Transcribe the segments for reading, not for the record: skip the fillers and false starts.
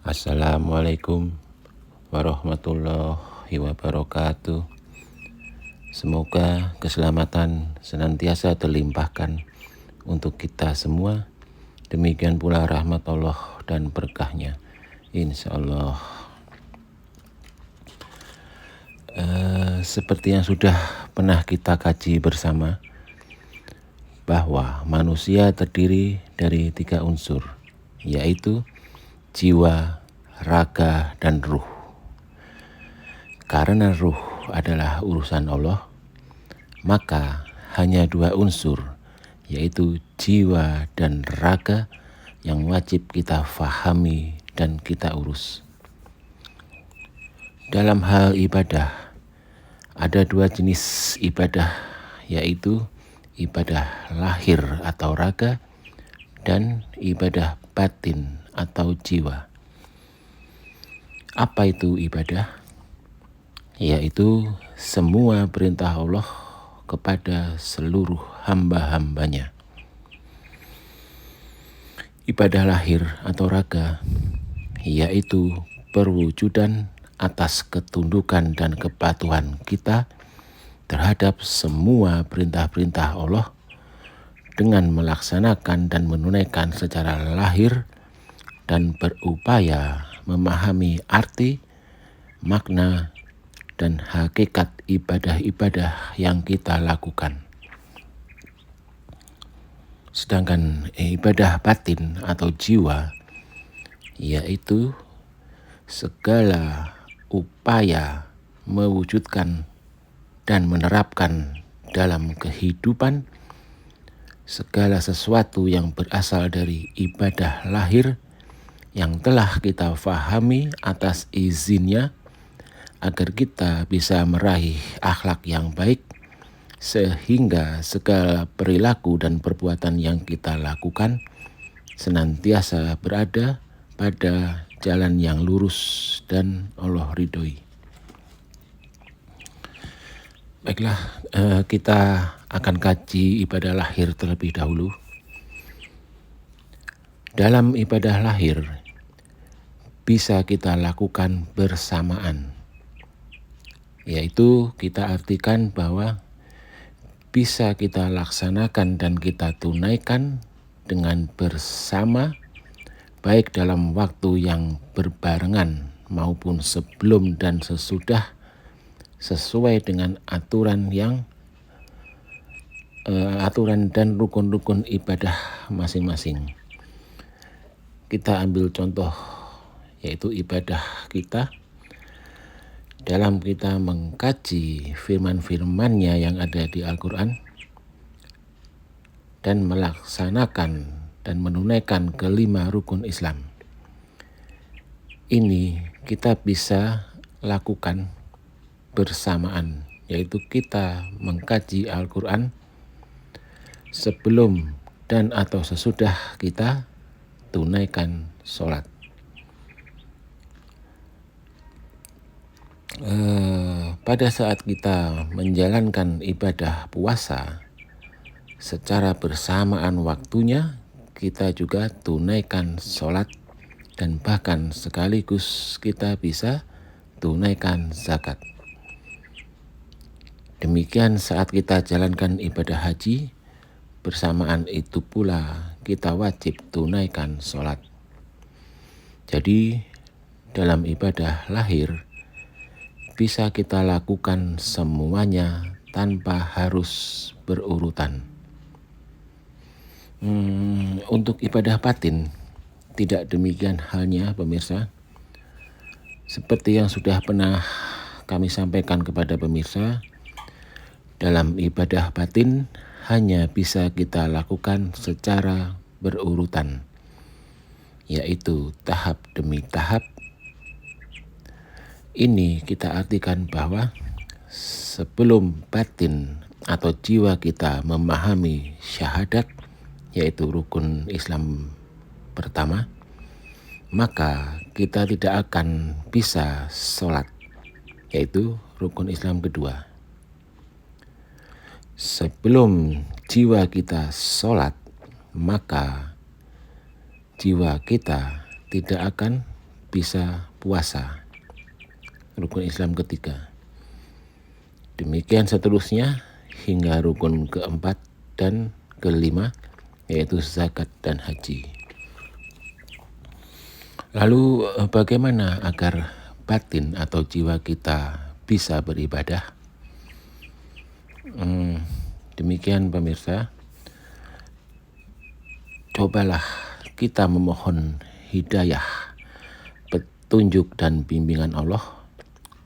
Assalamualaikum warahmatullahi wabarakatuh. Semoga keselamatan senantiasa terlimpahkan untuk kita semua. Demikian pula rahmat Allah dan berkahnya, insya Allah. Seperti yang sudah pernah kita kaji bersama, bahwa manusia terdiri dari 3 unsur, yaitu jiwa, raga, dan ruh. Karena ruh adalah urusan Allah, maka hanya 2 unsur, yaitu jiwa dan raga, yang wajib kita fahami dan kita urus. Dalam hal ibadah, ada 2 jenis ibadah, yaitu ibadah lahir atau raga dan ibadah batin atau jiwa. Apa itu ibadah? Yaitu semua perintah Allah kepada seluruh hamba-hambanya. Ibadah lahir atau raga yaitu perwujudan atas ketundukan dan kepatuhan kita terhadap semua perintah-perintah Allah dengan melaksanakan dan menunaikan secara lahir dan berupaya memahami arti, makna, dan hakikat ibadah-ibadah yang kita lakukan. Sedangkan ibadah batin atau jiwa yaitu segala upaya mewujudkan dan menerapkan dalam kehidupan segala sesuatu yang berasal dari ibadah lahir yang telah kita fahami atas izinnya, agar kita bisa meraih akhlak yang baik, sehingga segala perilaku dan perbuatan yang kita lakukan senantiasa berada pada jalan yang lurus dan Allah ridhoi. Baiklah, kita akan kaji ibadah lahir terlebih dahulu. Dalam ibadah lahir bisa kita lakukan bersamaan, yaitu kita artikan bahwa bisa kita laksanakan dan kita tunaikan dengan bersama, baik dalam waktu yang berbarengan maupun sebelum dan sesudah, sesuai dengan aturan dan rukun-rukun ibadah masing-masing. Kita ambil contoh, yaitu ibadah kita dalam kita mengkaji firman-firmannya yang ada di Al-Quran dan melaksanakan dan menunaikan kelima rukun Islam. Ini kita bisa lakukan bersamaan, yaitu kita mengkaji Al-Quran sebelum dan atau sesudah kita tunaikan sholat. Pada saat kita menjalankan ibadah puasa secara bersamaan waktunya, kita juga tunaikan sholat dan bahkan sekaligus kita bisa tunaikan zakat. Demikian saat kita jalankan ibadah haji, bersamaan itu pula kita wajib tunaikan sholat. Jadi dalam ibadah lahir bisa kita lakukan semuanya tanpa harus berurutan. Untuk ibadah batin tidak demikian halnya, pemirsa. Seperti yang sudah pernah kami sampaikan kepada pemirsa, dalam ibadah batin hanya bisa kita lakukan secara berurutan, yaitu tahap demi tahap. Ini kita artikan bahwa sebelum batin atau jiwa kita memahami syahadat, yaitu rukun Islam pertama, maka kita tidak akan bisa sholat, yaitu rukun Islam kedua. Sebelum jiwa kita sholat, maka jiwa kita tidak akan bisa puasa. Rukun Islam ketiga. Demikian seterusnya hingga rukun keempat dan kelima, yaitu zakat dan haji. Lalu bagaimana agar batin atau jiwa kita bisa beribadah? Demikian pemirsa, cobalah kita memohon hidayah, petunjuk dan bimbingan Allah,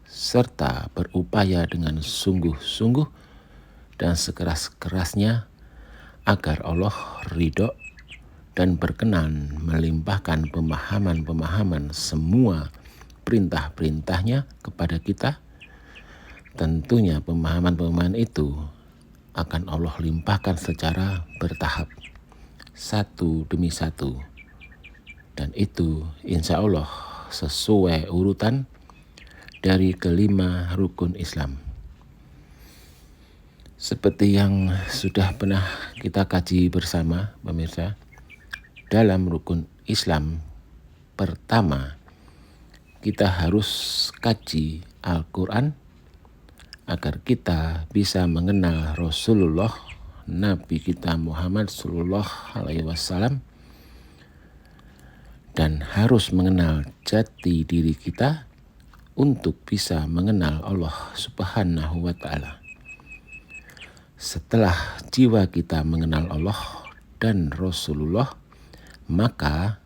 serta berupaya dengan sungguh-sungguh dan sekeras-kerasnya agar Allah ridho dan berkenan melimpahkan pemahaman-pemahaman semua perintah-perintahnya kepada kita. Tentunya pemahaman-pemahaman itu akan Allah limpahkan secara bertahap, satu demi satu. Dan itu insya Allah sesuai urutan dari kelima rukun Islam. Seperti yang sudah pernah kita kaji bersama pemirsa, dalam rukun Islam pertama kita harus kaji Al-Quran agar kita bisa mengenal Rasulullah, Nabi kita Muhammad Sallallahu Alaihi Wasallam, dan harus mengenal jati diri kita untuk bisa mengenal Allah Subhanahu wa Ta'ala. Setelah jiwa kita mengenal Allah dan Rasulullah, maka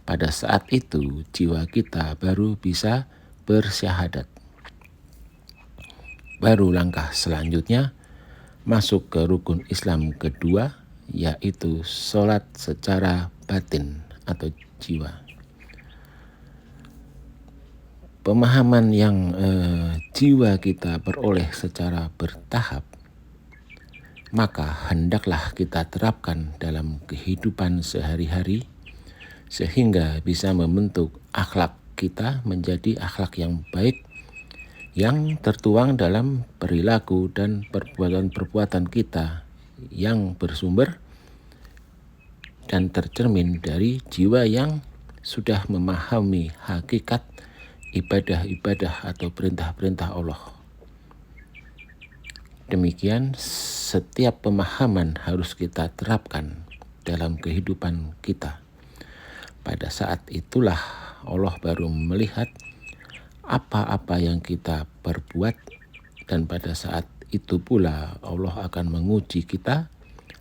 pada saat itu jiwa kita baru bisa bersyahadat. Baru langkah selanjutnya masuk ke rukun Islam kedua, yaitu sholat secara batin atau jiwa. Pemahaman yang jiwa kita peroleh secara bertahap, maka hendaklah kita terapkan dalam kehidupan sehari-hari sehingga bisa membentuk akhlak kita menjadi akhlak yang baik, yang tertuang dalam perilaku dan perbuatan-perbuatan kita yang bersumber dan tercermin dari jiwa yang sudah memahami hakikat ibadah-ibadah atau perintah-perintah Allah. Demikian setiap pemahaman harus kita terapkan dalam kehidupan kita. Pada saat itulah Allah baru melihat apa-apa yang kita perbuat, dan pada saat itu pula Allah akan menguji kita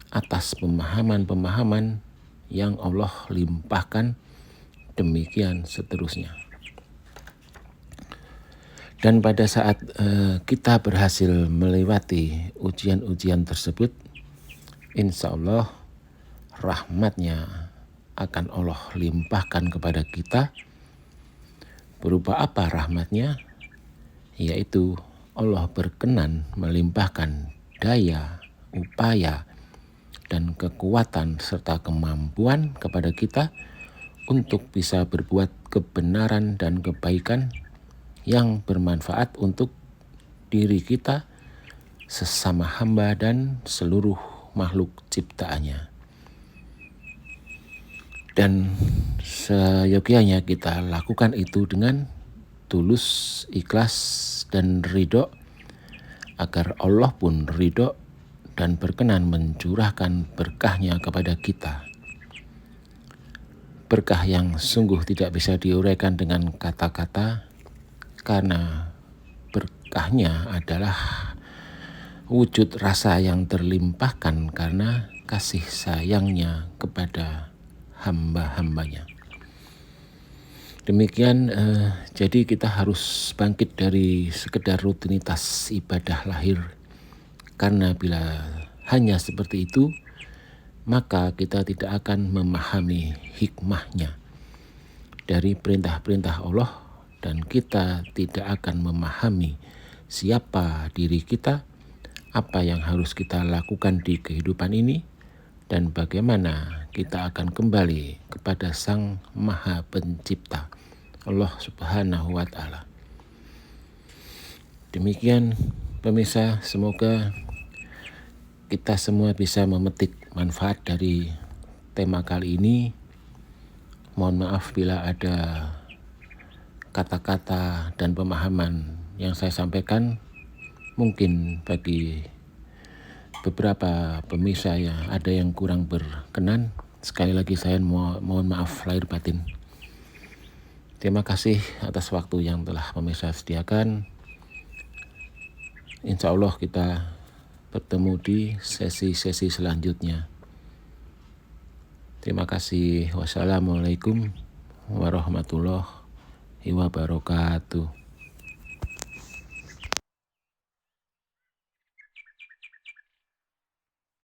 atas pemahaman-pemahaman yang Allah limpahkan. Demikian seterusnya. Dan pada saat kita berhasil melewati ujian-ujian tersebut, insya Allah rahmatnya akan Allah limpahkan kepada kita. Berupa apa rahmatnya? Yaitu Allah berkenan melimpahkan daya, upaya, dan kekuatan serta kemampuan kepada kita untuk bisa berbuat kebenaran dan kebaikan yang bermanfaat untuk diri kita, sesama hamba, dan seluruh makhluk ciptaannya. Dan seyogyanya kita lakukan itu dengan tulus, ikhlas, dan ridho, agar Allah pun ridho dan berkenan mencurahkan berkahnya kepada kita. Berkah yang sungguh tidak bisa diuraikan dengan kata-kata, karena berkahnya adalah wujud rasa yang terlimpahkan karena kasih sayangnya kepada hamba-hambanya. Demikian, jadi kita harus bangkit dari sekedar rutinitas ibadah lahir, karena bila hanya seperti itu, maka kita tidak akan memahami hikmahnya dari perintah-perintah Allah, dan kita tidak akan memahami siapa diri kita, apa yang harus kita lakukan di kehidupan ini, dan bagaimana kita akan kembali kepada Sang Maha Pencipta, Allah Subhanahu wa Ta'ala. Demikian pemirsa, semoga kita semua bisa memetik manfaat dari tema kali ini. Mohon maaf bila ada kata-kata dan pemahaman yang saya sampaikan mungkin bagi beberapa pemirsa yang ada yang kurang berkenan. Sekali lagi saya mohon maaf lahir batin. Terima kasih atas waktu yang telah pemirsa sediakan. Insya Allah kita bertemu di sesi-sesi selanjutnya. Terima kasih. Wassalamualaikum warahmatullahi wabarakatuh.